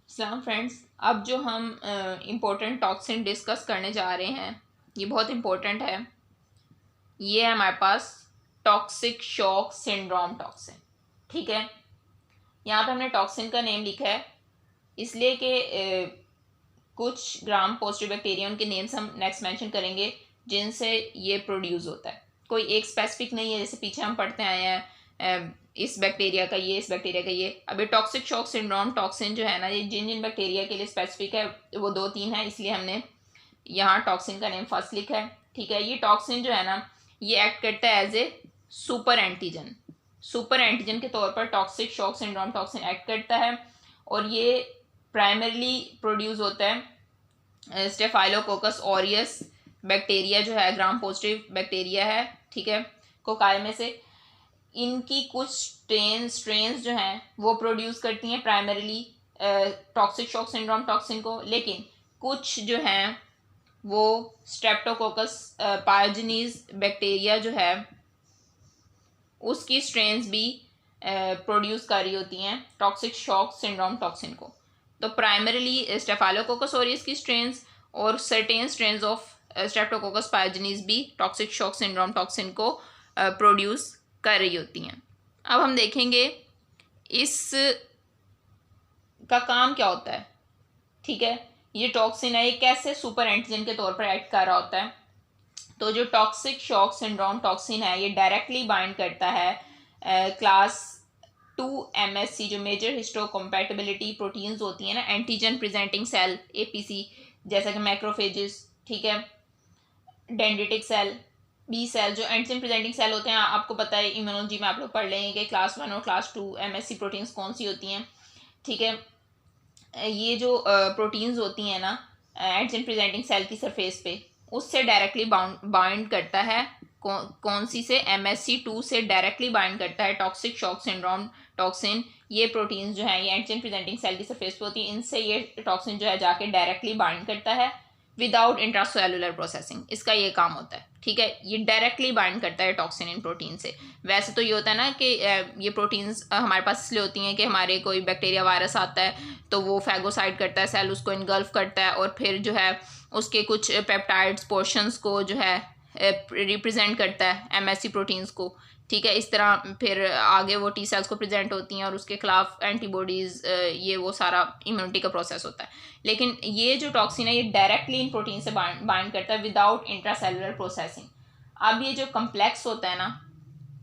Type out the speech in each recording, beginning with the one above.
सलाम फ्रेंड्स, अब जो हम इम्पोर्टेंट टॉक्सिन डिस्कस करने जा रहे हैं ये बहुत इम्पोर्टेंट है। ये है हमारे पास टॉक्सिक शॉक सिंड्रोम टॉक्सिन। ठीक है, यहाँ पे हमने टॉक्सिन का नेम लिखा है इसलिए कि कुछ ग्राम पॉजिटिव बैक्टीरिया उनके नेम्स हम नेक्स्ट मेंशन करेंगे जिनसे ये प्रोड्यूस होता है। कोई एक स्पेसिफिक नहीं है, जैसे पीछे हम पढ़ते आए हैं इस बैक्टीरिया का ये, इस बैक्टीरिया का ये। अभी टॉक्सिक शॉक सिंड्रोम टॉक्सिन जो है ना, ये जिन जिन बैक्टीरिया के लिए स्पेसिफिक है वो 2-3 है, इसलिए हमने यहाँ टॉक्सिन का नेम फर्स्ट लिखा है। ठीक है, ये टॉक्सिन जो है ना ये एक्ट करता है as a super antigen. Super antigen के तौर पर toxic shock syndrome toxin act करता है और ये प्राइमरली प्रोड्यूस होता है स्टेफाइलोकोकस ऑरियस बैक्टीरिया जो है, ग्राम पॉजिटिव बैक्टीरिया है। ठीक है, कोकाई में से इनकी कुछ स्ट्रेन्स जो हैं वो प्रोड्यूस करती हैं primarily toxic shock syndrome toxin को, लेकिन कुछ जो हैं वो स्ट्रेप्टोकोकस पायोजेनिस बैक्टीरिया जो है उसकी स्ट्रेन्स भी प्रोड्यूस कर रही होती हैं टॉक्सिक शॉक सिंड्रोम टॉक्सिन को। तो प्राइमरीली स्टेफाइलोकोकस ऑरियस की स्ट्रेन्स और सर्टेन स्ट्रेन्स ऑफ स्ट्रेप्टोकोकस पायोजेनिस भी टॉक्सिक शॉक सिंड्रोम टॉक्सिन को प्रोड्यूस कर रही होती हैं। अब हम देखेंगे इस का काम क्या होता है। ठीक है, ये टॉक्सिन है, ये कैसे सुपर एंटीजन के तौर पर एक्ट कर रहा होता है। तो जो टॉक्सिक शॉक सिंड्रोम टॉक्सिन है ये डायरेक्टली बाइंड करता है क्लास 2 MSC जो मेजर हिस्टोकम्पैटिबिलिटी प्रोटीन्स होती हैं ना, एंटीजन प्रेजेंटिंग सेल APC, जैसा कि मैक्रोफेजेस, ठीक है, डेंड्रिटिक सेल, बी सेल, जो एंटीजन प्रेजेंटिंग सेल होते हैं। आपको पता है इम्यूनोलॉजी में आप लोग पढ़ लेंगे कि क्लास 1 और क्लास 2 MSC प्रोटीन्स कौन सी होती हैं। ठीक है, ये जो प्रोटीन्स होती हैं ना एंटीजन प्रेजेंटिंग सेल की सरफेस पे, उससे डायरेक्टली बाइंड करता है। कौन सी से? MSC2 से डायरेक्टली बाइंड करता है टॉक्सिक शॉक सिंड्रोम टॉक्सिन। ये प्रोटीन्स जो है ये एंटीजन प्रेजेंटिंग सेल की सरफेस पे होती है, इनसे ये टॉक्सिन जो है जाके डायरेक्टली बाइंड करता है विदाउट इंट्रासेलुलर प्रोसेसिंग। इसका ये काम होता है। ठीक है, ये डायरेक्टली बाइंड करता है टॉक्सिन इन प्रोटीन से। वैसे तो ये होता है ना कि ये प्रोटीन्स हमारे पास इसलिए होती हैं कि हमारे कोई बैक्टीरिया वायरस आता है तो वो फैगोसाइट करता है सेल, उसको इनगल्फ करता है और फिर जो है उसके कुछ पेप्टाइड्स पोर्शंस को जो है रिप्रेजेंट करता है MSC प्रोटीन्स को। ठीक है, इस तरह फिर आगे वो T सेल्स को प्रेजेंट होती हैं और उसके खिलाफ एंटीबॉडीज़, ये वो सारा इम्यूनिटी का प्रोसेस होता है। लेकिन ये जो टॉक्सिन है ये डायरेक्टली इन प्रोटीन से बाइंड करता है विदाउट इंट्रासेलुलर प्रोसेसिंग। अब ये जो कम्प्लेक्स होता है ना,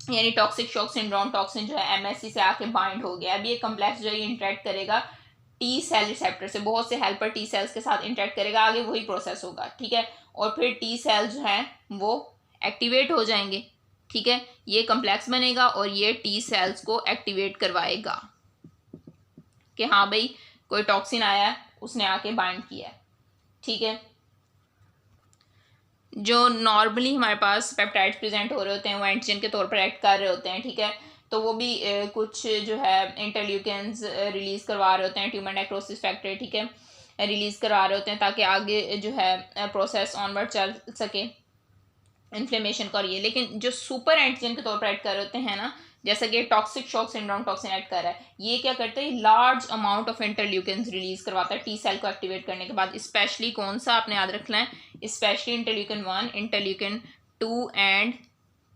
यानी टॉक्सिक शॉक सिंड्रोम टॉक्सिन जो है MSC से आके बाइंड हो गया, अब ये कम्प्लेक्स जो है इंटरेक्ट करेगा T सेल रिसेप्टर से, बहुत से हेल्पर T सेल्स के साथ इंटरेक्ट करेगा, आगे वही प्रोसेस होगा। ठीक है, और फिर T सेल्स जो हैं वो एक्टिवेट हो जाएंगे। ठीक है, ये कम्प्लेक्स बनेगा और ये T सेल्स को एक्टिवेट करवाएगा कि हाँ भाई कोई टॉक्सिन आया है, उसने आके बाइंड किया है। ठीक है, जो नॉर्मली हमारे पास पेप्टाइड्स प्रेजेंट हो रहे होते हैं वो एंटीजन के तौर पर एक्ट कर रहे होते हैं। ठीक है, तो वो भी कुछ जो है इंटरल्यूकेंस रिलीज करवा रहे होते हैं, ट्यूमर नेक्रोसिस फैक्टर, ठीक है, रिलीज करवा रहे होते हैं ताकि आगे जो है प्रोसेस ऑनवर्ड चल सके इन्फ्लेमेशन का। और ये लेकिन जो सुपर एंटीजन के तौर पर एक्ट कर रहे होते हैं ना, जैसा कि toxic shock syndrome toxin act कर रहा है, ये क्या करता है, लार्ज अमाउंट ऑफ इंटरल्यूकेंस रिलीज करवाता है T सेल को एक्टिवेट करने के बाद। स्पेशली कौन सा आपने याद रखना है, specially interleukin 1, interleukin 2 and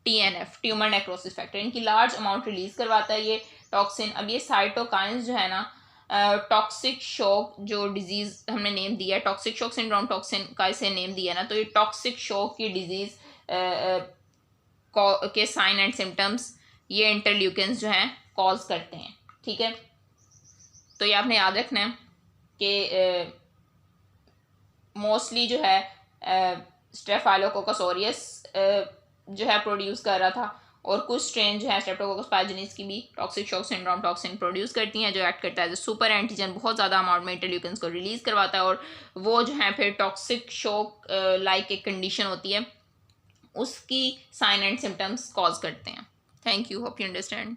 TNF, tumour necrosis factor, इनकी लार्ज अमाउंट रिलीज करवाता है ये टॉक्सिन। अब ये साइटोकाइंस जो है ना, टॉक्सिक शॉक जो डिजीज हमने नेम दिया है, टॉक्सिक शॉक सिंड्रोम टॉक्सिन का इसे नेम दिया ना, तो ये टॉक्सिक शॉक की डिजीज के साइन एंड सिम्टम्स ये इंटरल्यूकेंस जो हैं कॉज करते हैं। ठीक है, तो ये आपने याद रखना है कि मोस्टली जो है स्टेफाइलोकोकस ऑरियस जो है प्रोड्यूस कर रहा था, और कुछ स्ट्रेन जो है स्ट्रेप्टोकोकस पायोजेनिस की भी toxic shock syndrome toxin produce करती हैं, जो एक्ट करता है सुपर एंटीजन, बहुत ज़्यादा अमाउंट में इंटरल्यूकेंस को रिलीज करवाता है और वो जो है फिर टॉक्सिक शॉक लाइक एक कंडीशन होती है उसकी साइन एंड सिम्टम्स कॉज करते हैं। Thank you, hope you understand.